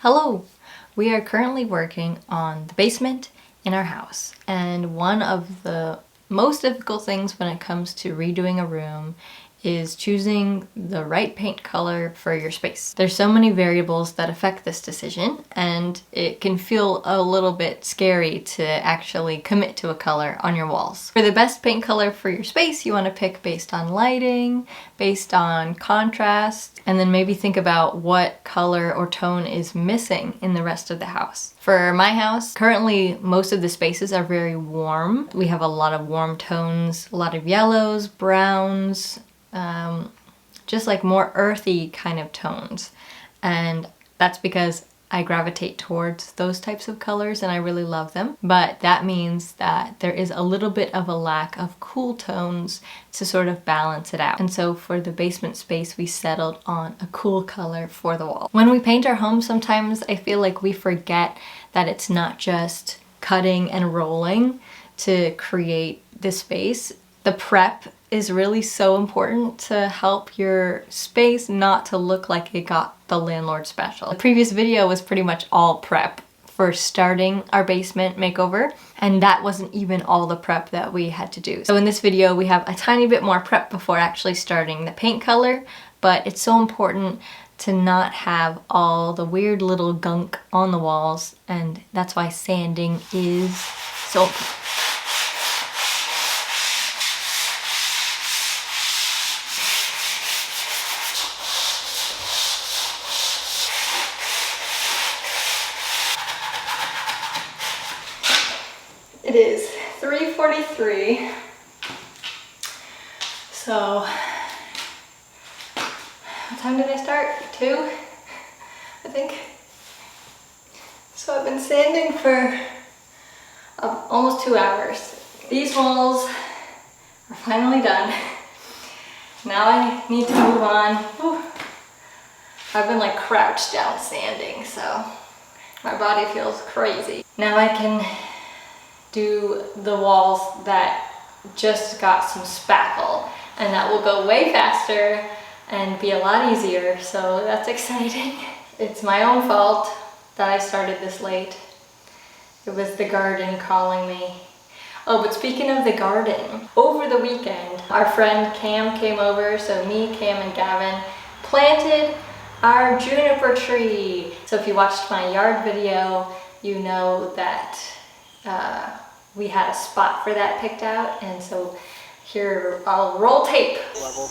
Hello! We are currently working on the basement in our house, and one of the most difficult things when it comes to redoing a room is choosing the right paint color for your space. There's so many variables that affect this decision, and it can feel a little bit scary to actually commit to a color on your walls. For the best paint color for your space, you want to pick based on lighting, based on contrast, and then maybe think about what color or tone is missing in the rest of the house. For my house, currently most of the spaces are very warm. We have a lot of warm tones, a lot of yellows, browns, just like more earthy kind of tones. And that's because I gravitate towards those types of colors and I really love them. But that means that there is a little bit of a lack of cool tones to sort of balance it out. And so for the basement space, we settled on a cool color for the wall. When we paint our home, sometimes I feel like we forget that it's not just cutting and rolling to create this space. The prep is really so important to help your space not to look like it got the landlord special. The previous video was pretty much all prep for starting our basement makeover, and that wasn't even all the prep that we had to do. So in this video we have a tiny bit more prep before actually starting the paint color, but it's so important to not have all the weird little gunk on the walls, and that's why sanding is so important. It is 3:43, so what time did I start? 2, I think. So I've been sanding for almost 2 hours. These walls are finally done. Now I need to move on. Whew. I've been like crouched down sanding, so my body feels crazy. Now I can do the walls that just got some spackle, and that will go way faster and be a lot easier, so that's exciting. It's my own fault that I started this late. It was the garden calling me. Oh, but speaking of the garden, over the weekend our friend Cam came over, so me, Cam, and Gavin planted our juniper tree. So if you watched my yard video, you know that we had a spot for that picked out, and so here I'll roll tape. Level.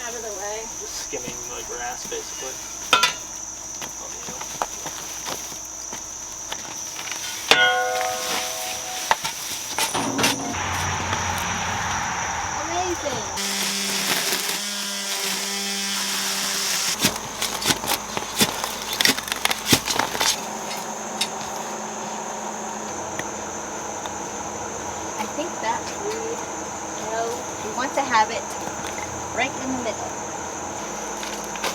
Out of the way. Just skimming the grass, basically. Amazing. I think that we want to have it right in the middle.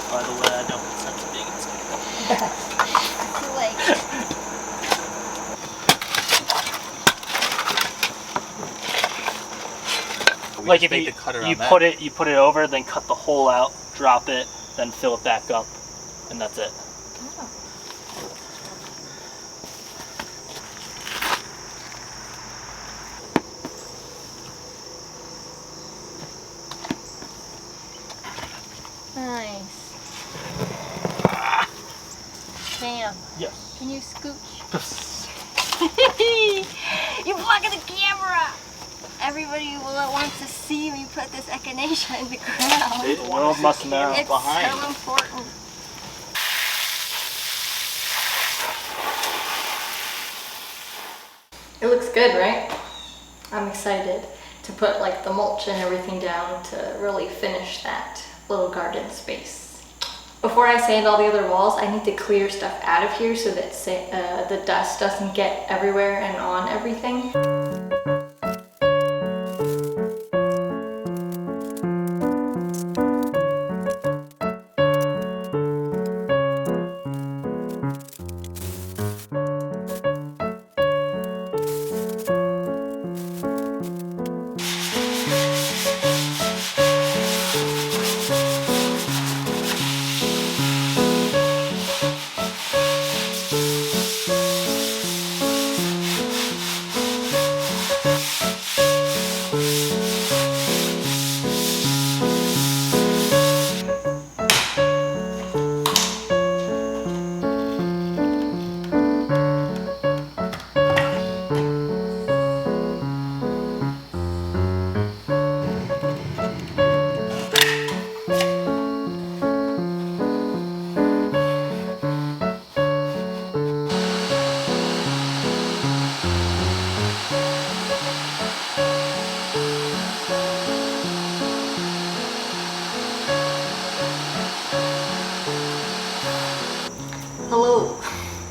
By the way, I don't consent to being inside. Too late. Like if you put it over, then cut the hole out, drop it, then fill it back up, and that's it. Oh. Nice. Cam. Yes. Can you scooch? You're blocking the camera! Everybody wants to see me put this echinacea in the ground. The world must know. It's behind. so important. It looks good, right? I'm excited to put like the mulch and everything down to really finish that little garden space. Before I sand all the other walls, I need to clear stuff out of here so that the dust doesn't get everywhere and on everything.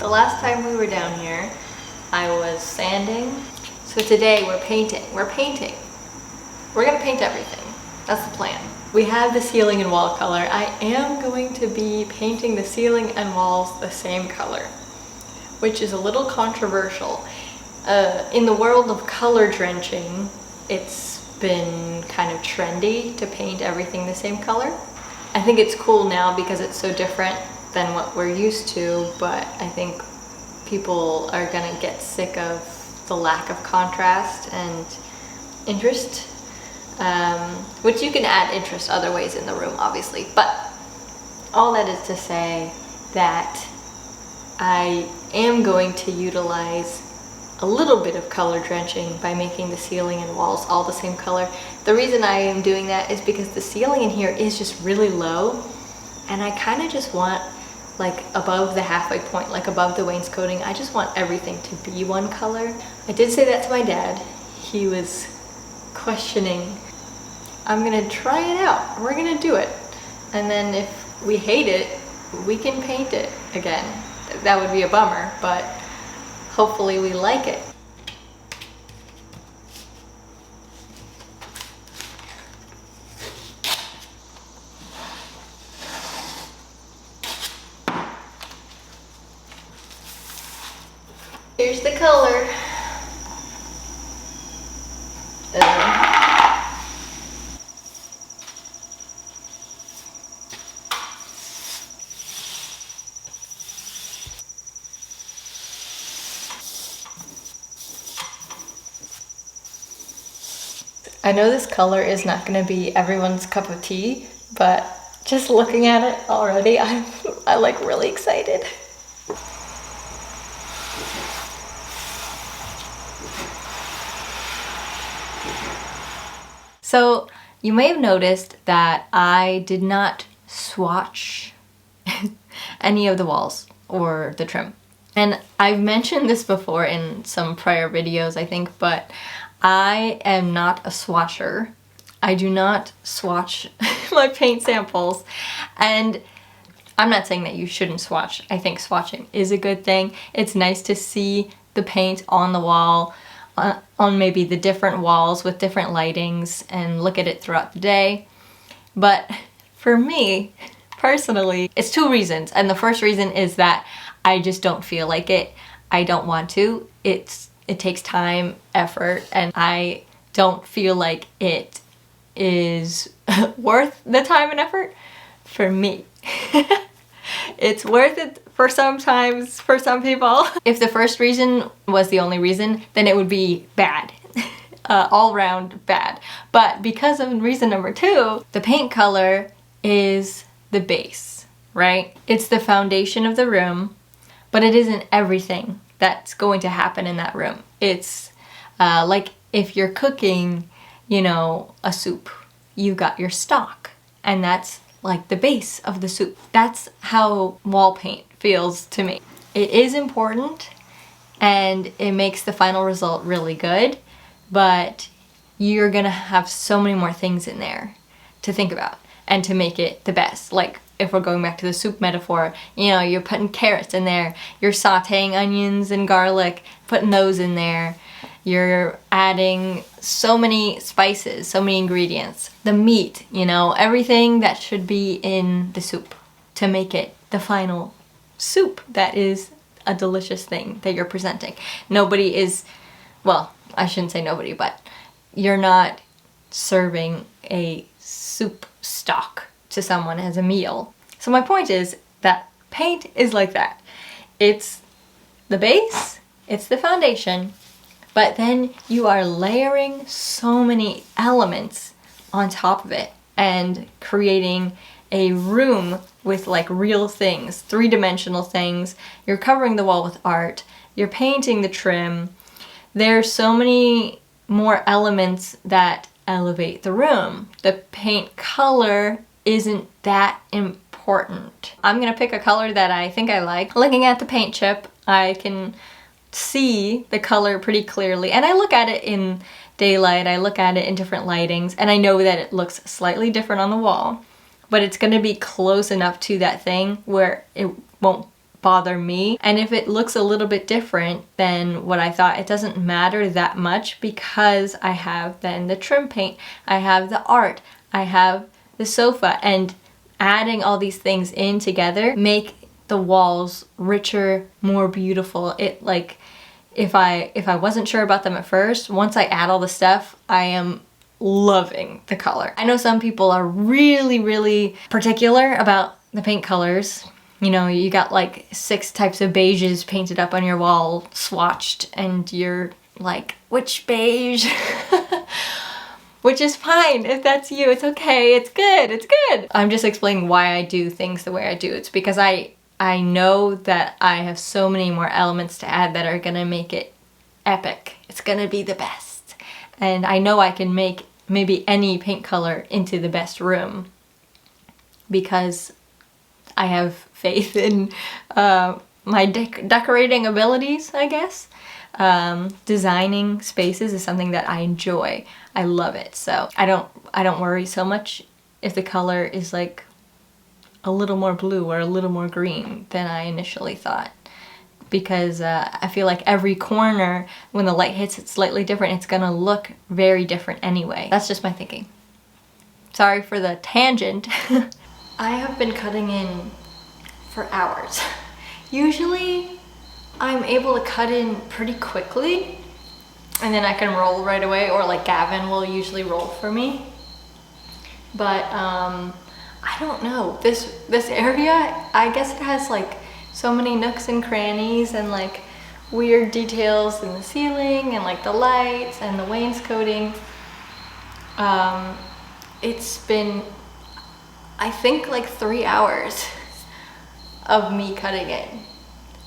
The last time we were down here, I was sanding. So today we're painting. We're gonna paint everything. That's the plan. We have the ceiling and wall color. I am going to be painting the ceiling and walls the same color, which is a little controversial. In the world of color drenching, it's been kind of trendy to paint everything the same color. I think it's cool now because it's so different than what we're used to, but I think people are gonna get sick of the lack of contrast and interest. Which you can add interest other ways in the room, obviously. But all that is to say that I am going to utilize a little bit of color drenching by making the ceiling and walls all the same color. The reason I am doing that is because the ceiling in here is just really low, and I kind of just want, like, above the halfway point, like above the wainscoting, I just want everything to be one color. I did say that to my dad. He was questioning. I'm gonna try it out. We're gonna do it. And then if we hate it, we can paint it again. That would be a bummer, but hopefully we like it. Here's the color. I know this color is not going to be everyone's cup of tea, but just looking at it already, I'm like really excited. So you may have noticed that I did not swatch any of the walls or the trim. And I've mentioned this before in some prior videos, I think, but I am not a swatcher. I do not swatch my paint samples. And I'm not saying that you shouldn't swatch. I think swatching is a good thing. It's nice to see the paint on the wall, on maybe the different walls with different lightings, and look at it throughout the day. But for me, personally, it's two reasons. And the first reason is that I just don't feel like it. I don't want to. It takes time, effort, and I don't feel like it is worth the time and effort for me. It's worth it for sometimes, for some people. If the first reason was the only reason, then it would be bad. All round bad. But because of reason number two, the paint color is the base, right? It's the foundation of the room, but it isn't everything that's going to happen in that room. It's like if you're cooking, you know, a soup, you've got your stock, and that's like the base of the soup. That's how wall paint feels to me. It is important, and it makes the final result really good, but you're gonna have so many more things in there to think about and to make it the best. Like, if we're going back to the soup metaphor, you know, you're putting carrots in there, you're sauteing onions and garlic, putting those in there, you're adding so many spices, so many ingredients, the meat, you know, everything that should be in the soup to make it the final soup that is a delicious thing that you're presenting. Nobody is, well, I shouldn't say nobody, but you're not serving a soup stock to someone as a meal. So my point is that paint is like that. It's the base, it's the foundation, but then you are layering so many elements on top of it and creating a room with like real things, three-dimensional things. You're covering the wall with art, you're painting the trim. There's so many more elements that elevate the room. The paint color isn't that important. I'm gonna pick a color that I think I like. Looking at the paint chip, I can see the color pretty clearly, and I look at it in daylight, I look at it in different lightings, and I know that it looks slightly different on the wall, but it's gonna be close enough to that thing where it won't bother me. And if it looks a little bit different than what I thought, it doesn't matter that much because I have then the trim paint, I have the art, I have the sofa, and adding all these things in together make the walls richer, more beautiful. It like, if I wasn't sure about them at first, once I add all the stuff, I am loving the color. I know some people are really, really particular about the paint colors. You know, you got like 6 types of beiges painted up on your wall, swatched, and you're like, which beige? Which is fine, if that's you, it's okay, it's good, it's good. I'm just explaining why I do things the way I do. It's because I know that I have so many more elements to add that are gonna make it epic. It's gonna be the best. And I know I can make maybe any paint color into the best room because I have faith in my decorating abilities, I guess. Designing spaces is something that I enjoy. I love it. So I don't worry so much if the color is like a little more blue or a little more green than I initially thought. Because I feel like every corner, when the light hits it slightly different, it's gonna look very different anyway. That's just my thinking. Sorry for the tangent. I have been cutting in for hours. Usually I'm able to cut in pretty quickly and then I can roll right away, or like Gavin will usually roll for me. But I don't know, this area, I guess it has like so many nooks and crannies and like weird details in the ceiling and like the lights and the wainscoting. It's been, I think, like 3 hours of me cutting in,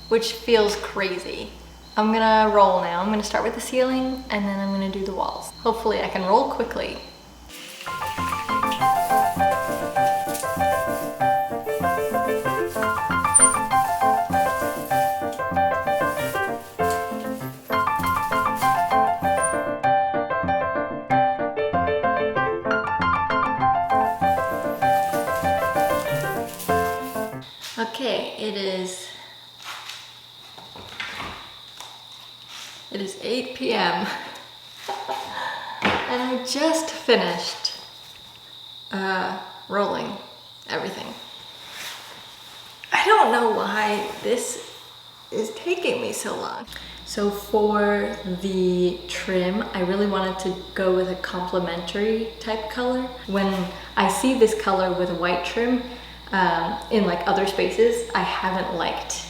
which feels crazy. I'm gonna roll now. I'm gonna start with the ceiling and then I'm gonna do the walls. Hopefully I can roll quickly. Okay, it is 8 p.m. and I just finished rolling everything. I don't know why this is taking me so long. So for the trim, I really wanted to go with a complementary type color. When I see this color with a white trim, in like other spaces, I haven't liked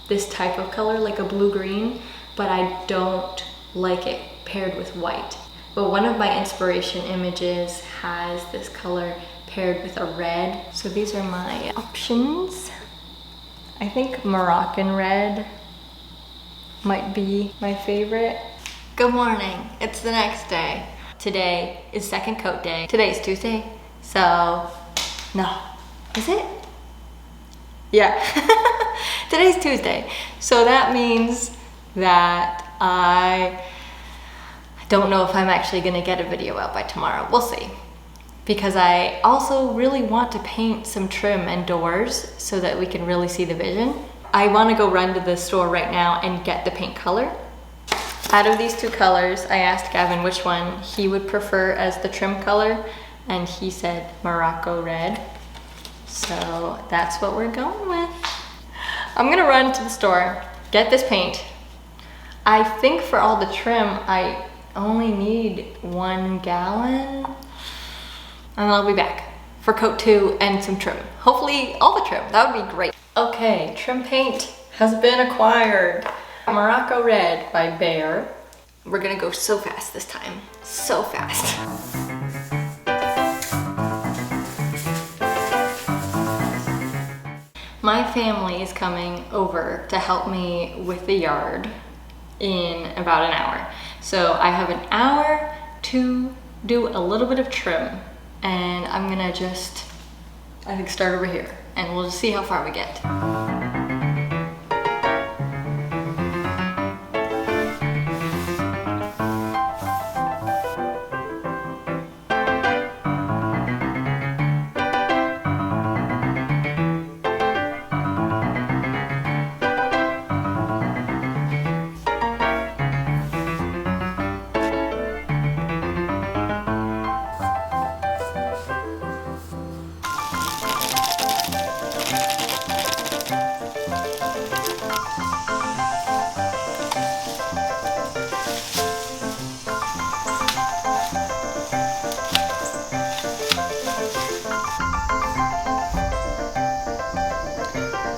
this type of color, like a blue-green, but I don't like it paired with white. But one of my inspiration images has this color paired with a red. So these are my options. I think Moroccan red might be my favorite. Good morning, it's the next day. Today is second coat day. Today's Tuesday, so no. Is it? Yeah. Today's Tuesday. So that means that I don't know if I'm actually gonna get a video out by tomorrow. We'll see. Because I also really want to paint some trim and doors so that we can really see the vision. I want to go run to the store right now and get the paint color. Out of these 2 colors, I asked Gavin which one he would prefer as the trim color, and he said Morocco red. So that's what we're going with. I'm gonna run to the store, get this paint. I think for all the trim, I only need 1 gallon. And I'll be back for coat 2 and some trim. Hopefully all the trim, that would be great. Okay, trim paint has been acquired. Morocco red by Behr. We're gonna go so fast this time, so fast. My family is coming over to help me with the yard in about an hour. So I have an hour to do a little bit of trim, and I'm gonna just, I think, start over here and we'll just see how far we get.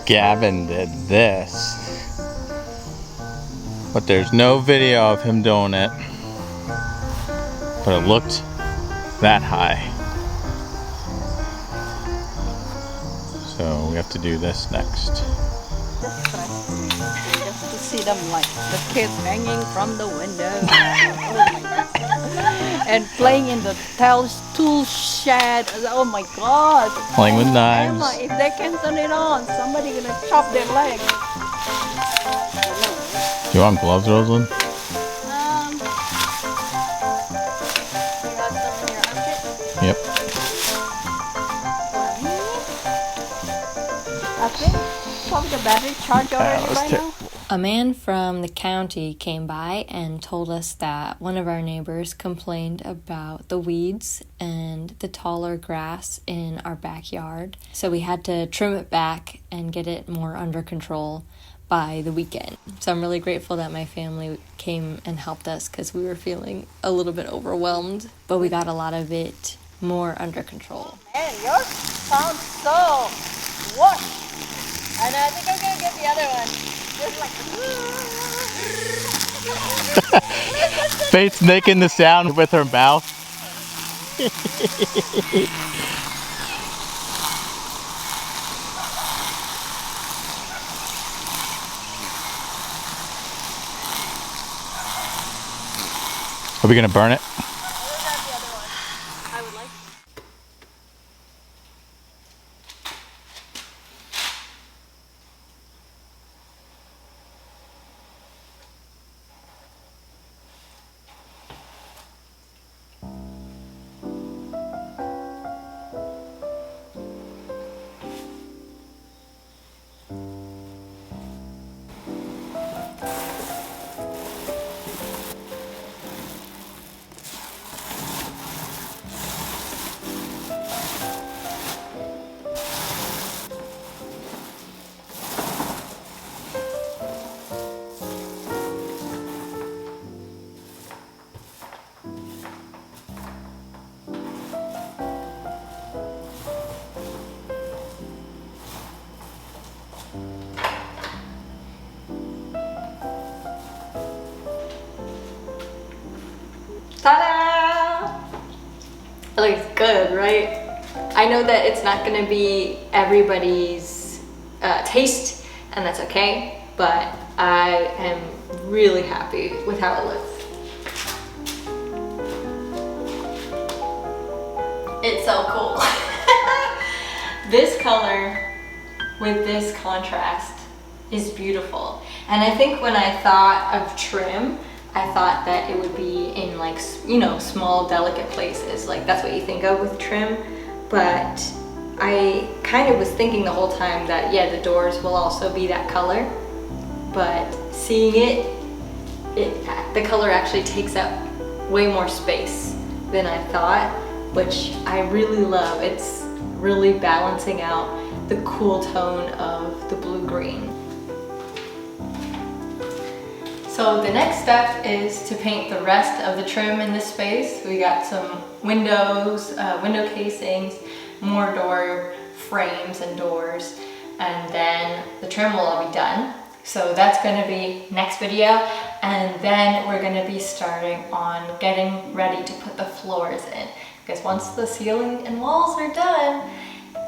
Gavin did this. But there's no video of him doing it. But it looked that high. So we have to do this next. Just to see them like the kids hanging from the window. Oh my God. And playing in the tool shed. Oh my God. Playing with knives. Emma, if they can turn it on, somebody gonna chop their leg. You want gloves, Rosalind? You got some in your armpit? Yep. Okay. Probably the battery charged already by now. A man from the county came by and told us that one of our neighbors complained about the weeds and the taller grass in our backyard. So we had to trim it back and get it more under control by the weekend. So I'm really grateful that my family came and helped us because we were feeling a little bit overwhelmed, but we got a lot of it more under control. Man, yours sounds so washed. And I think I'm gonna get the other one. Just like Faith's making the sound with her mouth. Are we gonna burn it? I would like. Ta-da! It looks good, right? I know that it's not gonna be everybody's taste, and that's okay, but I am really happy with how it looks. It's so cool. This color with this contrast is beautiful. And I think when I thought of trim, I thought that it would be in like, you know, small, delicate places. Like that's what you think of with trim. But I kind of was thinking the whole time that, yeah, the doors will also be that color. But seeing it, the color actually takes up way more space than I thought, which I really love. It's really balancing out the cool tone of the blue-green. So the next step is to paint the rest of the trim in this space. We got some windows, window casings, more door frames and doors, and then the trim will all be done. So that's going to be next video, and then we're going to be starting on getting ready to put the floors in. Because once the ceiling and walls are done,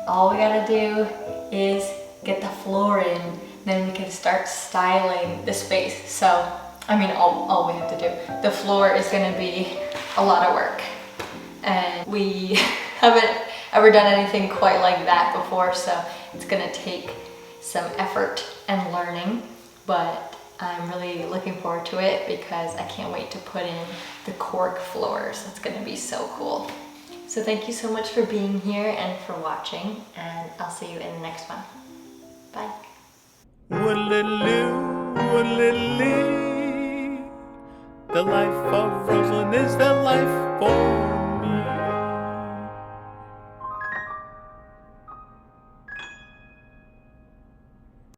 all we gotta do is get the floor in, then we can start styling the space. So, I mean, all we have to do. The floor is gonna be a lot of work. And we haven't ever done anything quite like that before, so it's gonna take some effort and learning, but I'm really looking forward to it because I can't wait to put in the cork floors. It's gonna be so cool. So thank you so much for being here and for watching, and I'll see you in the next one. Bye.